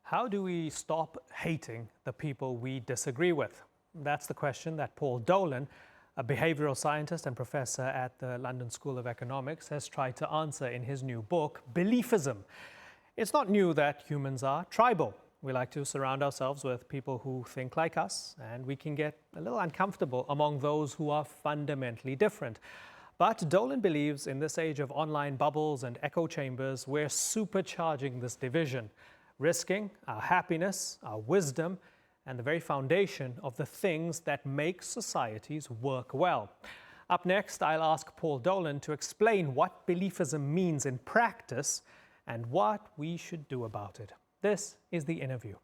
How do we stop hating the people we disagree with? That's the question that Paul Dolan, a behavioural scientist and professor at the London School of Economics, has tried to answer in his new book, Beliefism. It's not new that humans are tribal. We like to surround ourselves with people who think like us, and we can get a little uncomfortable among those who are fundamentally different. But Dolan believes in this age of online bubbles and echo chambers, we're supercharging this division, risking our happiness, our wisdom, and the very foundation of the things that make societies work well. Up next, I'll ask Paul Dolan to explain what beliefism means in practice and what we should do about it. This is the InnerView.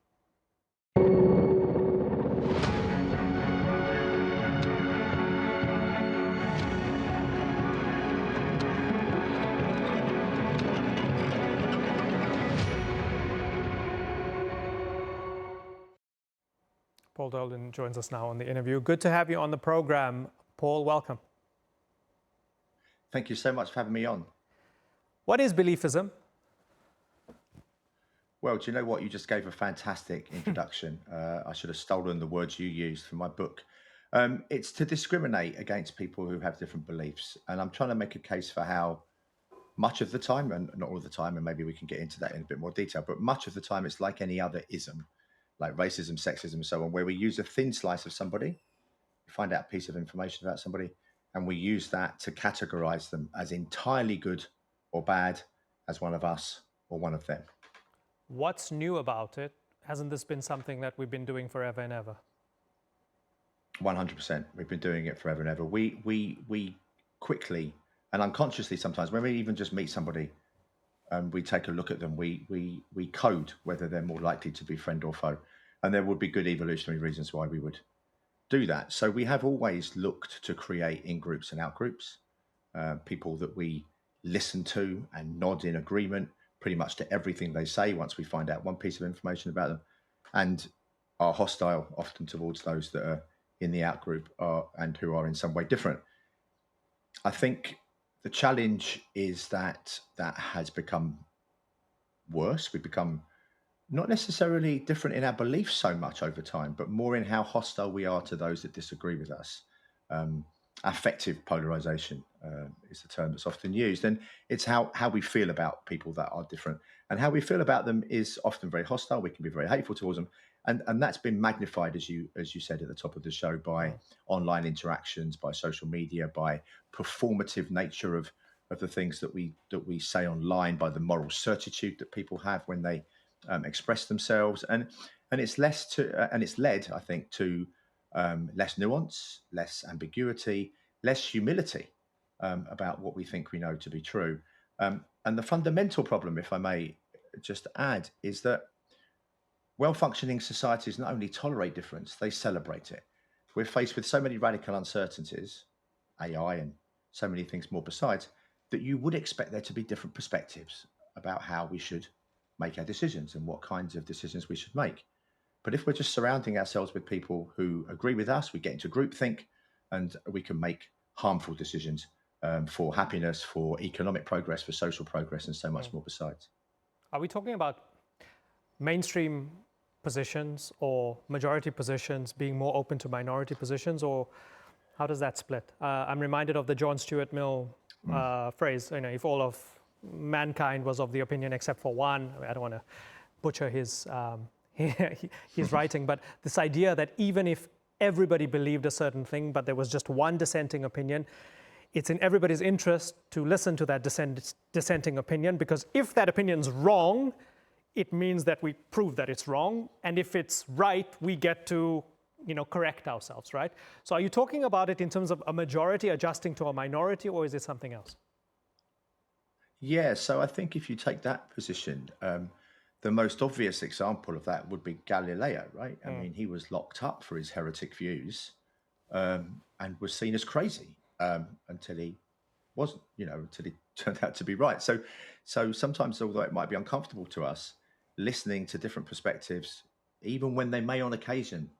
Paul Dolan joins us now on the InnerView. Good to have you on the program. Paul, welcome. Thank you so much for having me on. What is beliefism? Well, do you know what? You just gave a fantastic introduction. I should have stolen the words you used from my book. It's to discriminate against people who have different beliefs. And I'm trying to make a case for how much of the time, and not all of the time, and maybe we can get into that in a bit more detail, but much of the time it's like any other ism, like racism, sexism, and so on, where we use a thin slice of somebody, we find out a piece of information about somebody, and we use that to categorize them as entirely good or bad, as one of us or one of them. What's new about it? Hasn't this been something that we've been doing forever and ever? 100%. We've been doing it forever and ever. We quickly and unconsciously sometimes, when we even just meet somebody, we take a look at them, we code whether they're more likely to be friend or foe. And there would be good evolutionary reasons why we would do that. So we have always looked to create in-groups and out-groups, people that we listen to and nod in agreement pretty much to everything they say once we find out one piece of information about them, and are hostile often towards those that are in the out-group and who are in some way different. I think the challenge is that has become worse. We've become not necessarily different in our beliefs so much over time, but more in how hostile we are to those that disagree with us. Affective polarization is the term that's often used. And it's how we feel about people that are different. And how we feel about them is often very hostile. We can be very hateful towards them. And that's been magnified, as you said at the top of the show, by online interactions, by social media, by performative nature of the things that we say online, by the moral certitude that people have when they express themselves, and it's led, I think, to less nuance, less ambiguity, less humility about what we think we know to be true. And the fundamental problem, if I may just add, is that well-functioning societies not only tolerate difference, they celebrate it. We're faced with so many radical uncertainties, AI and so many things more besides, that you would expect there to be different perspectives about how we should make our decisions and what kinds of decisions we should make. But if we're just surrounding ourselves with people who agree with us, we get into groupthink, and we can make harmful decisions for happiness, for economic progress, for social progress, and so much more besides. Are we talking about mainstream positions or majority positions being more open to minority positions, or how does that split? I'm reminded of the John Stuart Mill phrase, if all of mankind was of the opinion except for one. I don't want to butcher his writing, but this idea that even if everybody believed a certain thing, but there was just one dissenting opinion, it's in everybody's interest to listen to that dissenting opinion, because if that opinion's wrong, it means that we prove that it's wrong, and if it's right, we get to correct ourselves, right? So are you talking about it in terms of a majority adjusting to a minority, or is it something else? Yeah, so I think if you take that position, the most obvious example of that would be Galileo, right? I mean, he was locked up for his heretic views and was seen as crazy until he wasn't, until he turned out to be right. So sometimes, although it might be uncomfortable to us, listening to different perspectives, even when they may on occasion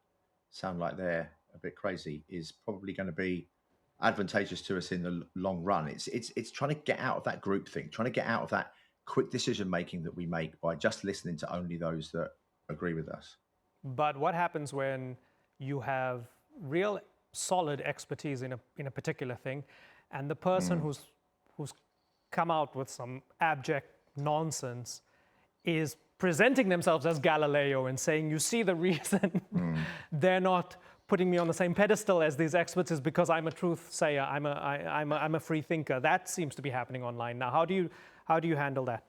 sound like they're a bit crazy, is probably going to be advantageous to us in the long run. It's trying to get out of that group thing, trying to get out of that quick decision making that we make by just listening to only those that agree with us. But what happens when you have real solid expertise in a particular thing, and the person who's come out with some abject nonsense is presenting themselves as Galileo and saying, you see, the reason they're not putting me on the same pedestal as these experts is because I'm a truth sayer, I'm a free thinker. That seems to be happening online now. How do you handle that?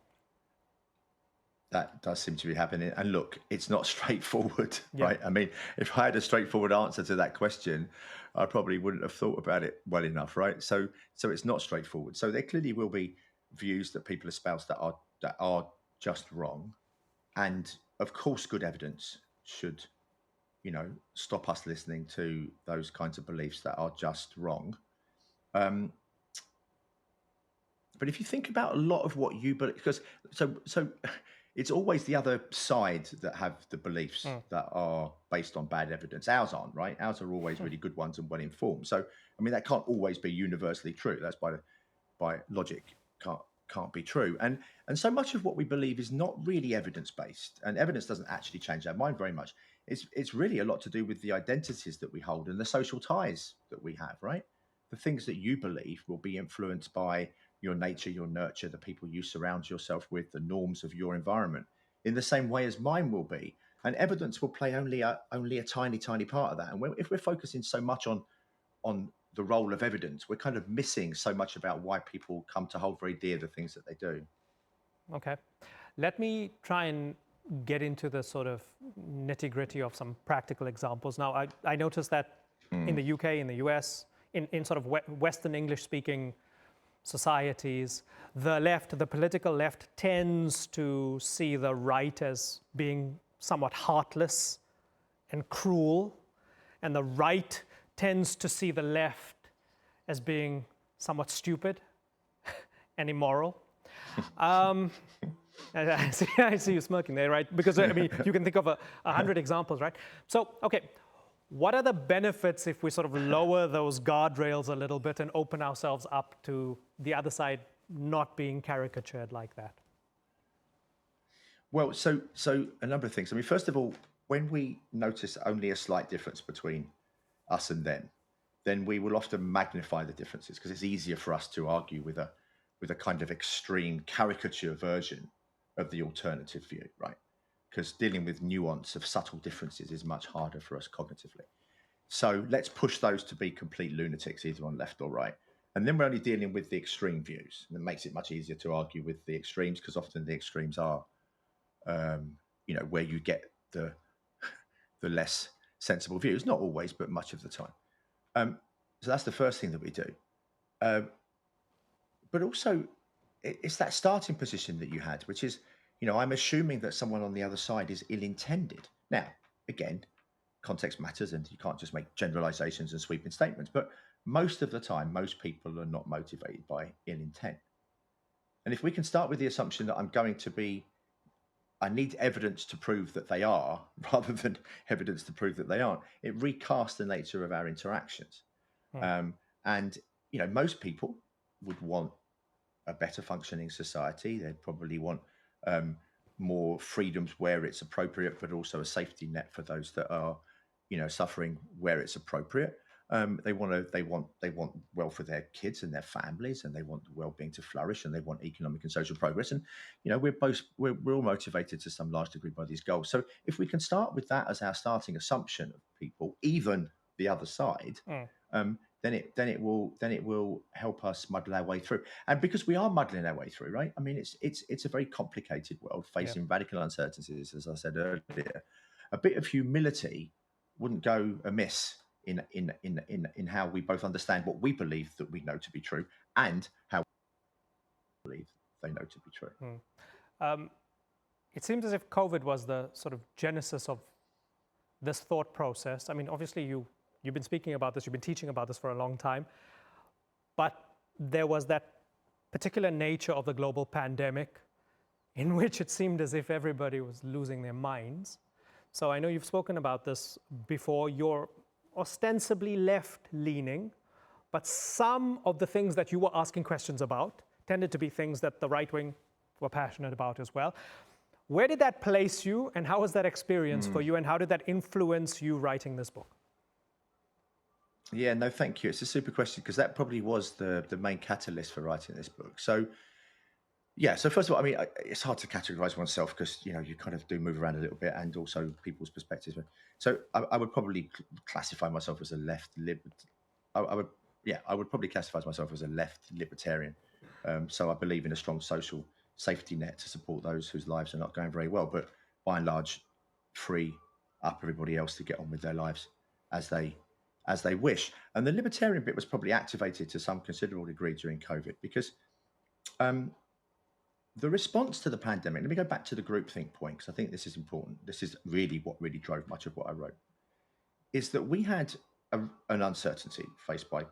That does seem to be happening. And look, it's not straightforward, Yeah. right? I mean, if I had a straightforward answer to that question, I probably wouldn't have thought about it well enough, right? So it's not straightforward. So there clearly will be views that people espouse that are just wrong. And of course, good evidence should, stop us listening to those kinds of beliefs that are just wrong. But if you think about a lot of what you believe, because so it's always the other side that have the beliefs that are based on bad evidence. Ours aren't, right? Ours are always really good ones and well informed. So I mean, that can't always be universally true. That's by logic can't be true. And so much of what we believe is not really evidence based, and evidence doesn't actually change our mind very much. It's really a lot to do with the identities that we hold and the social ties that we have, right? The things that you believe will be influenced by your nature, your nurture, the people you surround yourself with, the norms of your environment, in the same way as mine will be. And evidence will play only a tiny, tiny part of that. And if we're focusing so much on the role of evidence, we're kind of missing so much about why people come to hold very dear the things that they do. Okay. Let me try and get into the sort of nitty-gritty of some practical examples. Now, I noticed that in the UK, in the US, in sort of Western English-speaking societies, the political left tends to see the right as being somewhat heartless and cruel, and the right tends to see the left as being somewhat stupid and immoral. I see you smirking there, right? Because I mean, you can think of 100 examples, right? So, okay. What are the benefits if we sort of lower those guardrails a little bit and open ourselves up to the other side not being caricatured like that? Well, so a number of things. I mean, first of all, when we notice only a slight difference between us and them, then we will often magnify the differences because it's easier for us to argue with a kind of extreme caricature version of the alternative view, right? Because dealing with nuance of subtle differences is much harder for us cognitively. So let's push those to be complete lunatics, either on left or right. And then we're only dealing with the extreme views. And it makes it much easier to argue with the extremes because often the extremes are, where you get the less sensible views. Not always, but much of the time. So that's the first thing that we do. But also, it's that starting position that you had, which is, I'm assuming that someone on the other side is ill-intended. Now, again, context matters and you can't just make generalizations and sweeping statements, but most of the time, most people are not motivated by ill intent. And if we can start with the assumption that I need evidence to prove that they are, rather than evidence to prove that they aren't, it recasts the nature of our interactions. And, most people would want a better functioning society. They'd probably want more freedoms where it's appropriate, but also a safety net for those that are, suffering where it's appropriate. They want well for their kids and their families, and they want well-being to flourish, and they want economic and social progress. And we're all motivated to some large degree by these goals. So if we can start with that as our starting assumption of people, even the other side, then it will help us muddle our way through. And because we are muddling our way through, right? I mean, it's a very complicated world facing radical uncertainties, as I said earlier. A bit of humility wouldn't go amiss in how we both understand what we believe that we know to be true and how we believe they know to be true. It seems as if COVID was the sort of genesis of this thought process. I mean, obviously you've been speaking about this, you've been teaching about this for a long time, but there was that particular nature of the global pandemic in which it seemed as if everybody was losing their minds. So I know you've spoken about this before. You're ostensibly left-leaning, but some of the things that you were asking questions about tended to be things that the right wing were passionate about as well. Where did that place you, and how was that experience for you, and how did that influence you writing this book? Yeah, no, thank you. It's a super question because that probably was the main catalyst for writing this book. So, yeah, so first of all, I mean, it's hard to categorize oneself because, you know, you kind of do move around a little bit and also people's perspectives. So I would probably classify myself as a I would probably classify myself as a left libertarian. So I believe in a strong social safety net to support those whose lives are not going very well, but by and large, free up everybody else to get on with their lives as they wish. And the libertarian bit was probably activated to some considerable degree during COVID because the response to the pandemic, let me go back to the groupthink point because I think this is important. This is really what really drove much of what I wrote, is that we had an uncertainty faced by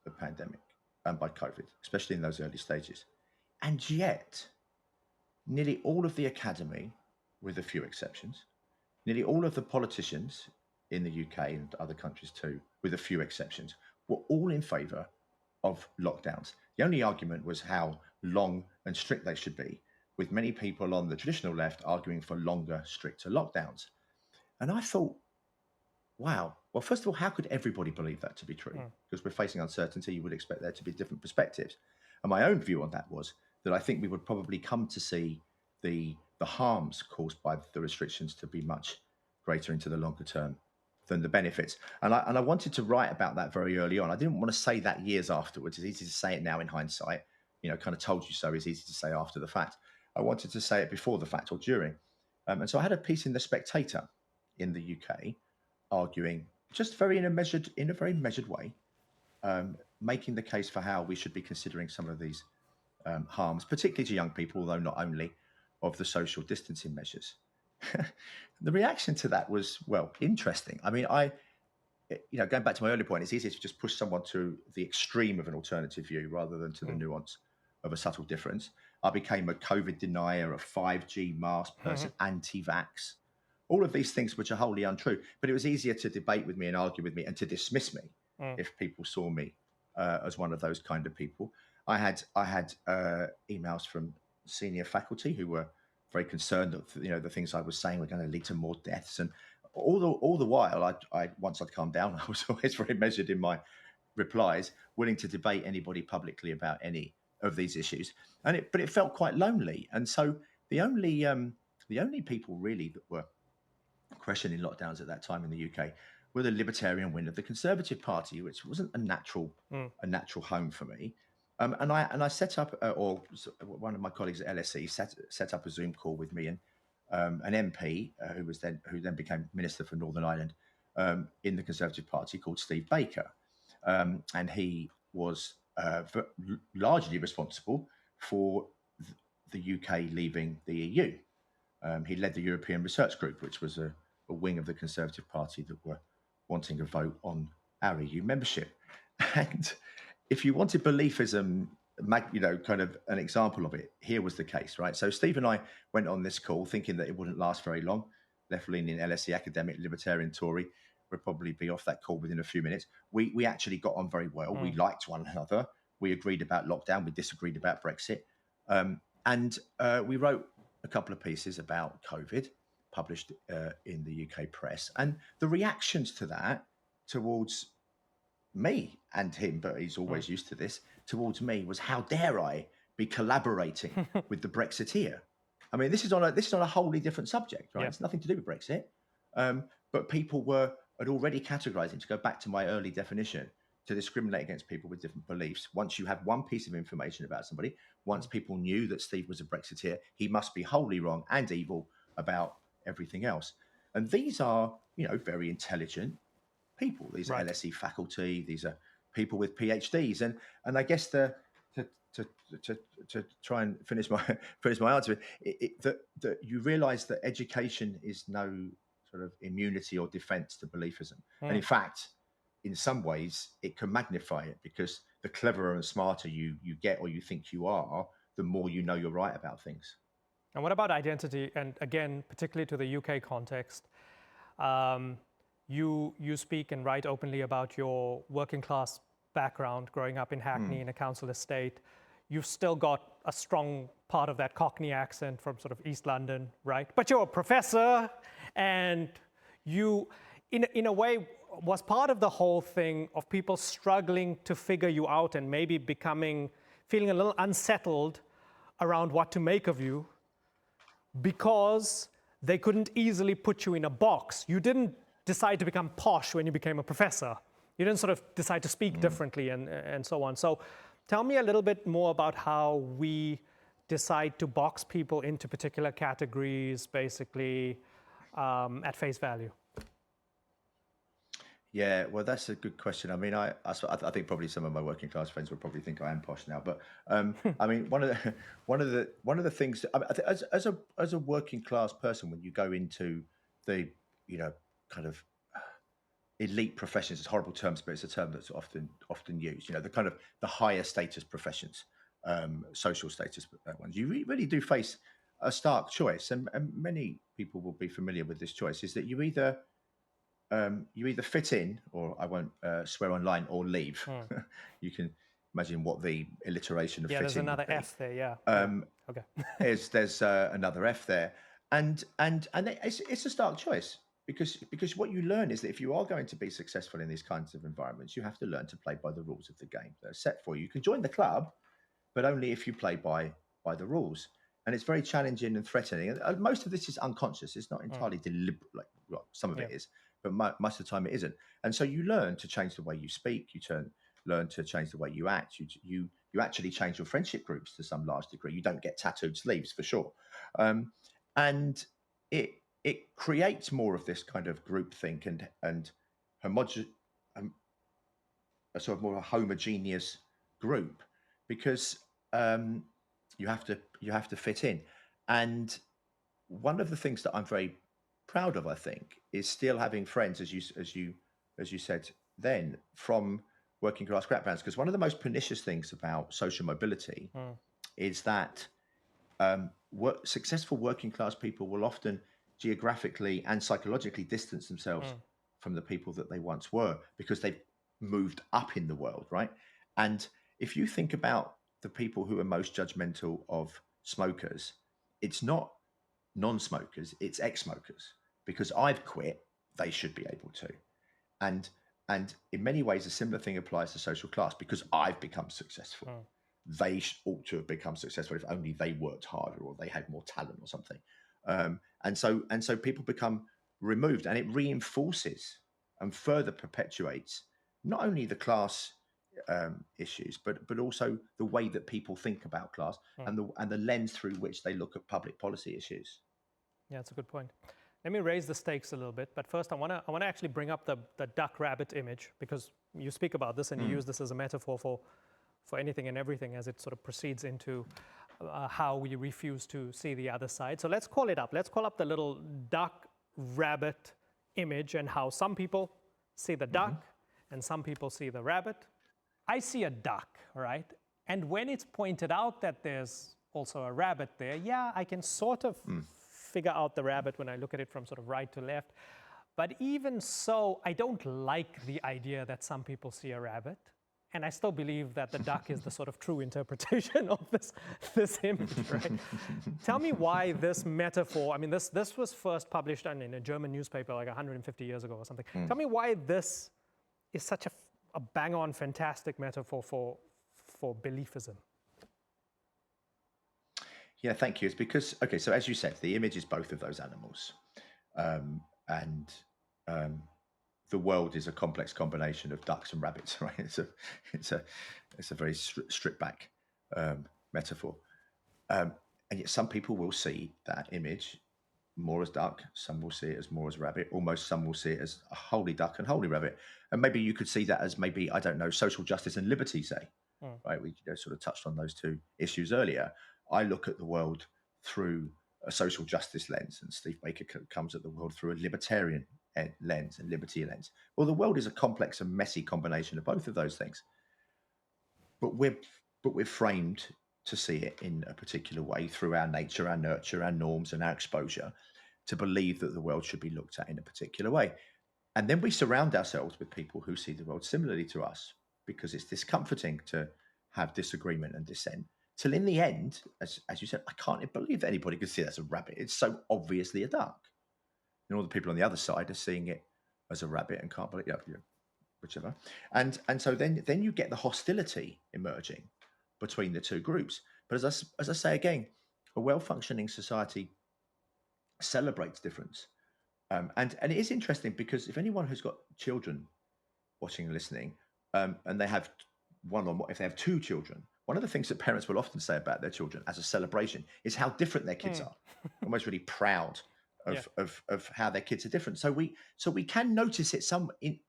the pandemic and by COVID, especially in those early stages. And yet, nearly all of the academy, with a few exceptions, nearly all of the politicians in the UK and other countries too, with a few exceptions, were all in favour of lockdowns. The only argument was how long and strict they should be, with many people on the traditional left arguing for longer, stricter lockdowns. And I thought, wow, well, first of all, how could everybody believe that to be true? Because we're facing uncertainty, you would expect there to be different perspectives. And my own view on that was that I think we would probably come to see the harms caused by the restrictions to be much greater into the longer term than the benefits. And I wanted to write about that very early on. I didn't want to say that years afterwards. It's easy to say it now in hindsight. You know, kind of told you so is easy to say after the fact. I wanted to say it before the fact or during. And so I had a piece in The Spectator in the UK arguing just in a very measured way, making the case for how we should be considering some of these harms, particularly to young people, although not only, of the social distancing measures. The reaction to that was, well, interesting. I mean, going back to my earlier point, it's easier to just push someone to the extreme of an alternative view rather than to the nuance of a subtle difference. I became a COVID denier, a 5G mask person, anti-vax, all of these things which are wholly untrue. But it was easier to debate with me and argue with me and to dismiss me if people saw me as one of those kind of people. I had emails from senior faculty who were very concerned that the things I was saying were going to lead to more deaths, and all the while, once I'd calmed down, I was always very measured in my replies, willing to debate anybody publicly about any of these issues. But it felt quite lonely, and so the only people really that were questioning lockdowns at that time in the UK were the libertarian wing of the Conservative Party, which wasn't a natural home for me. And I set up, or one of my colleagues at LSE set up a Zoom call with me and an MP who then became Minister for Northern Ireland in the Conservative Party called Steve Baker, and he was largely responsible for the UK leaving the EU. He led the European Research Group, which was a wing of the Conservative Party that were wanting a vote on our EU membership. And if you wanted beliefism, kind of an example of it, here was the case, right? So Steve and I went on this call thinking that it wouldn't last very long. Left-leaning LSE academic, libertarian Tory would probably be off that call within a few minutes. We actually got on very well. We liked one another. We agreed about lockdown. We disagreed about Brexit. And we wrote a couple of pieces about COVID published in the UK press. And the reactions to that towards me and him, but he's always used to this, towards me was, how dare I be collaborating with the Brexiteer? I mean, this is on a wholly different subject, right? Yeah. It's nothing to do with Brexit. But people had already categorized it, to go back to my early definition, to discriminate against people with different beliefs. Once you have one piece of information about somebody, once people knew that Steve was a Brexiteer, he must be wholly wrong and evil about everything else. And these are, very intelligent people. These are LSE faculty. These are people with PhDs. And I guess to try and finish my answer, that you realise that education is no sort of immunity or defence to beliefism. And in fact, in some ways, it can magnify it, because the cleverer and smarter you get, or you think you are, the more you know you're right about things. And what about identity? And again, particularly to the UK context, you speak and write openly about your working class background, growing up in Hackney in a council estate. you've still got a strong part of that Cockney accent from sort of East London, right? But you're a professor, and you, in a way, was part of the whole thing of people struggling to figure you out and maybe feeling a little unsettled around what to make of you because they couldn't easily put you in a box. You didn't decide to become posh when you became a professor. You didn't sort of decide to speak differently and so on. So tell me a little bit more about how we decide to box people into particular categories, basically, at face value. Yeah, well, that's a good question. I mean, I think probably some of my working class friends would probably think I am posh now. But I mean, one of the things that, I think as a working class person, when you go into the kind of elite professions, it's horrible terms, but it's a term that's often used. The kind of the higher status professions, social status ones. You really do face a stark choice, and many people will be familiar with this choice. Is that you either fit in, or I won't swear online, or leave. You can imagine what the alliteration of fit in there's another F there. Yeah. Okay. there's another F there, and it's a stark choice because what you learn is that if you are going to be successful in these kinds of environments, you have to learn to play by the rules of the game that are set for you. You can join the club, but only if you play by the rules. And it's very challenging and threatening. And most of this is unconscious. It's not entirely deliberate. Well, some of it is, but most of the time it isn't. And so you learn to change the way you speak. You learn to change the way you act. You actually change your friendship groups to some large degree. You don't get tattooed sleeves for sure. And it creates more of this kind of groupthink and a sort of more homogeneous group because you have to fit in. And one of the things that I'm very proud of, I think, is still having friends, as you said then, from working class backgrounds. Because one of the most pernicious things about social mobility is that successful working class people will often geographically and psychologically distance themselves from the people that they once were because they've moved up in the world, right? And if you think about the people who are most judgmental of smokers, it's not non-smokers, it's ex-smokers. Because I've quit, they should be able to. And in many ways, a similar thing applies to social class. Because I've become successful, they ought to have become successful if only they worked harder or they had more talent or something. And so people become removed, and it reinforces and further perpetuates not only the class issues, but also the way that people think about class and the lens through which they look at public policy issues. Yeah, that's a good point. Let me raise the stakes a little bit, but first I want to actually bring up the duck-rabbit image, because you speak about this and you use this as a metaphor for anything and everything as it sort of proceeds into how we refuse to see the other side. So let's call it up. Let's call up the little duck-rabbit image and how some people see the duck and some people see the rabbit. I see a duck, right? And when it's pointed out that there's also a rabbit there, yeah, I can sort of figure out the rabbit when I look at it from sort of right to left. But even so, I don't like the idea that some people see a rabbit. And I still believe that the duck is the sort of true interpretation of this image, right? Tell me why this metaphor, I mean, this was first published in a German newspaper like 150 years ago or something. Tell me why this is such a bang-on fantastic metaphor for beliefism. Yeah, thank you. It's because, okay, so as you said, the image is both of those animals. The world is a complex combination of ducks and rabbits, right? It's a very stripped back metaphor. And yet some people will see that image more as duck, some will see it as more as rabbit, almost some will see it as a wholly duck and wholly rabbit. And maybe you could see that as maybe, I don't know, social justice and liberty, say, right? We sort of touched on those two issues earlier. I look at the world through a social justice lens, and Steve Baker comes at the world through a libertarian lens and liberty lens. Well, the world is a complex and messy combination of both of those things. But we're framed to see it in a particular way through our nature, our nurture, our norms, and our exposure, to believe that the world should be looked at in a particular way. And then we surround ourselves with people who see the world similarly to us, because it's discomforting to have disagreement and dissent. till in the end, as you said, I can't believe that anybody could see that's a rabbit. It's so obviously a duck. And all the people on the other side are seeing it as a rabbit and can't believe, whichever. And so then you get the hostility emerging between the two groups. But as I say again, a well-functioning society celebrates difference. And it is interesting because if anyone who's got children watching and listening, and they have one or more, if they have two children, one of the things that parents will often say about their children as a celebration is how different their kids are. Almost really proud of how their kids are different. So we can notice it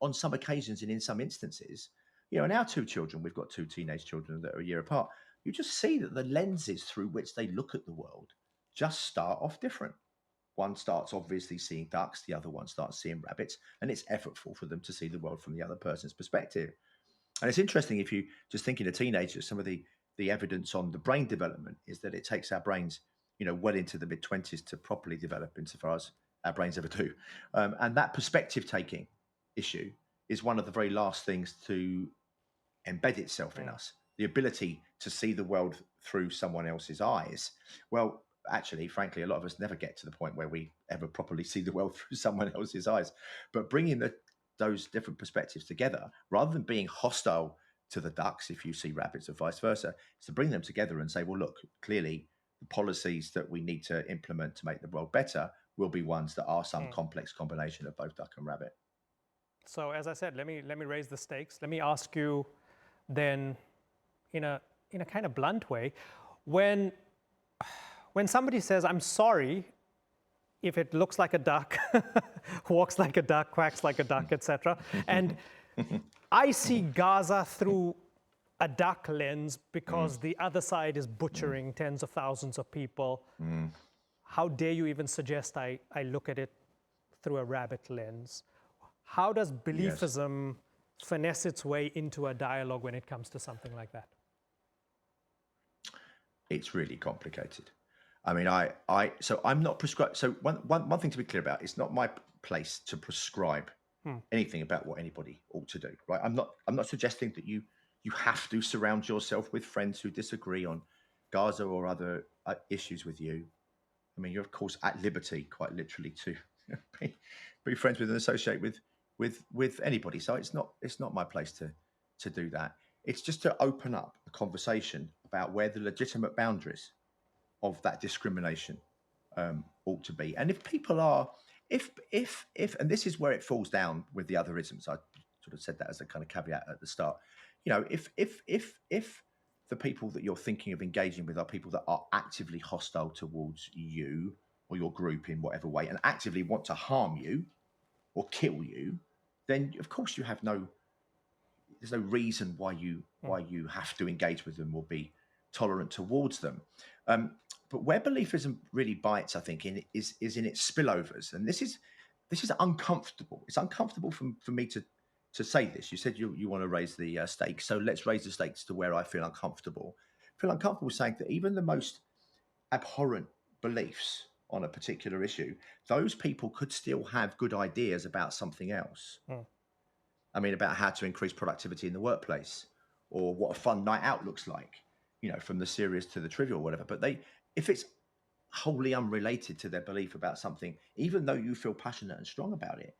on some occasions and in some instances. And our two children, we've got two teenage children that are a year apart. You just see that the lenses through which they look at the world just start off different. One starts obviously seeing ducks, the other one starts seeing rabbits, and it's effortful for them to see the world from the other person's perspective. And it's interesting, if you just thinking of teenagers, some of the evidence on the brain development is that it takes our brains, well into the mid-20s to properly develop insofar as our brains ever do. And that perspective taking issue is one of the very last things to embed itself in us. The ability to see the world through someone else's eyes. Well, actually, frankly, a lot of us never get to the point where we ever properly see the world through someone else's eyes. But bringing those different perspectives together, rather than being hostile to the ducks if you see rabbits or vice versa, is to bring them together and say, well, look, clearly the policies that we need to implement to make the world better will be ones that are some complex combination of both duck and rabbit. So as I said, let me raise the stakes. Let me ask you then, in a kind of blunt way, when somebody says, I'm sorry if it looks like a duck, walks like a duck, quacks like a duck, etc., and I see Gaza through a duck lens because the other side is butchering tens of thousands of people, how dare you even suggest I look at it through a rabbit lens? How does beliefism finesse its way into a dialogue when it comes to something like that? It's really complicated. I mean, so I'm not prescribed. So one thing to be clear about, it's not my place to prescribe anything about what anybody ought to do, right? I'm not suggesting that you have to surround yourself with friends who disagree on Gaza or other issues with you. I mean, you're of course at liberty, quite literally, to be friends with and associate with anybody. So it's not my place to do that. It's just to open up a conversation about where the legitimate boundaries of that discrimination ought to be. And if people are, if, and this is where it falls down with the other isms, I sort of said that as a kind of caveat at the start, if the people that you're thinking of engaging with are people that are actively hostile towards you or your group in whatever way, and actively want to harm you or kill you, then of course there's no reason why you have to engage with them or be tolerant towards them. But where beliefism really bites, I think, is in its spillovers, and this is uncomfortable. It's uncomfortable for me to say this. You said you want to raise the stakes, so let's raise the stakes to where I feel uncomfortable. I feel uncomfortable saying that even the most abhorrent beliefs on a particular issue, those people could still have good ideas about something else. I mean, about how to increase productivity in the workplace, or what a fun night out looks like, from the serious to the trivial, whatever. But if it's wholly unrelated to their belief about something, even though you feel passionate and strong about it,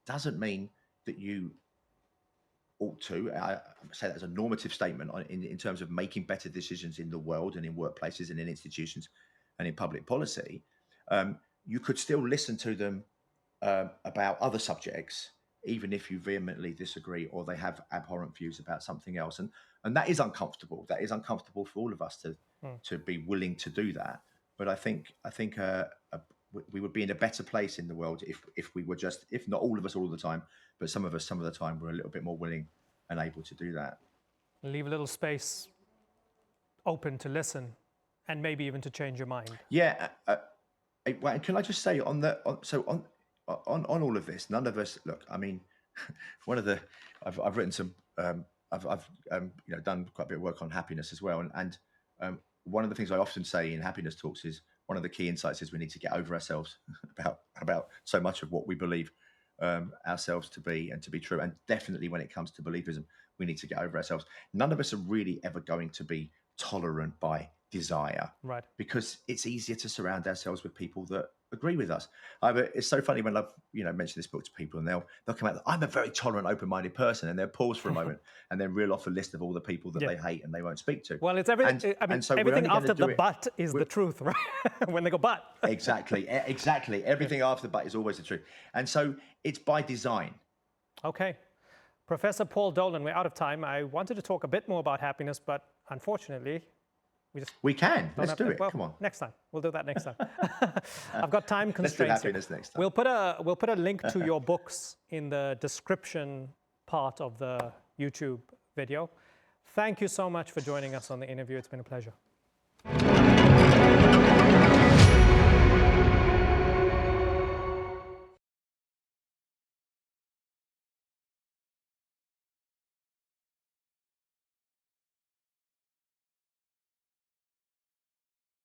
doesn't mean that you ought to. I say that as a normative statement in terms of making better decisions in the world and in workplaces and in institutions and in public policy. You could still listen to them about other subjects, even if you vehemently disagree or they have abhorrent views about something else. And that is uncomfortable. That is uncomfortable for all of us to be willing to do that. But I think we would be in a better place in the world if we were just, if not all of us all the time, but some of us some of the time, were a little bit more willing and able to do that. Leave a little space open to listen and maybe even to change your mind. Yeah. Well, can I just say on all of this, none of us, look, I mean, I've written some, I've done quite a bit of work on happiness as well. And one of the things I often say in happiness talks is one of the key insights is we need to get over ourselves about so much of what we believe ourselves to be and to be true. And definitely when it comes to beliefism, we need to get over ourselves. None of us are really ever going to be tolerant by desire. Right. Because it's easier to surround ourselves with people that agree with us. It's so funny when I've mentioned this book to people, and they'll come out, I'm a very tolerant, open-minded person, and they'll pause for a moment and then reel off a list of all the people that they hate and they won't speak to. Well, it's everything. So everything after the but is the truth, right? When they go but. Exactly. Everything after the but is always the truth, and so it's by design. Okay. Professor Paul Dolan, we're out of time. I wanted to talk a bit more about happiness, but unfortunately, we can. Let's do it. Well, come on. Next time. We'll do that next time. I've got time constraints. Let's do happiness next time. We'll put a link to your books in the description part of the YouTube video. Thank you so much for joining us on the interview. It's been a pleasure.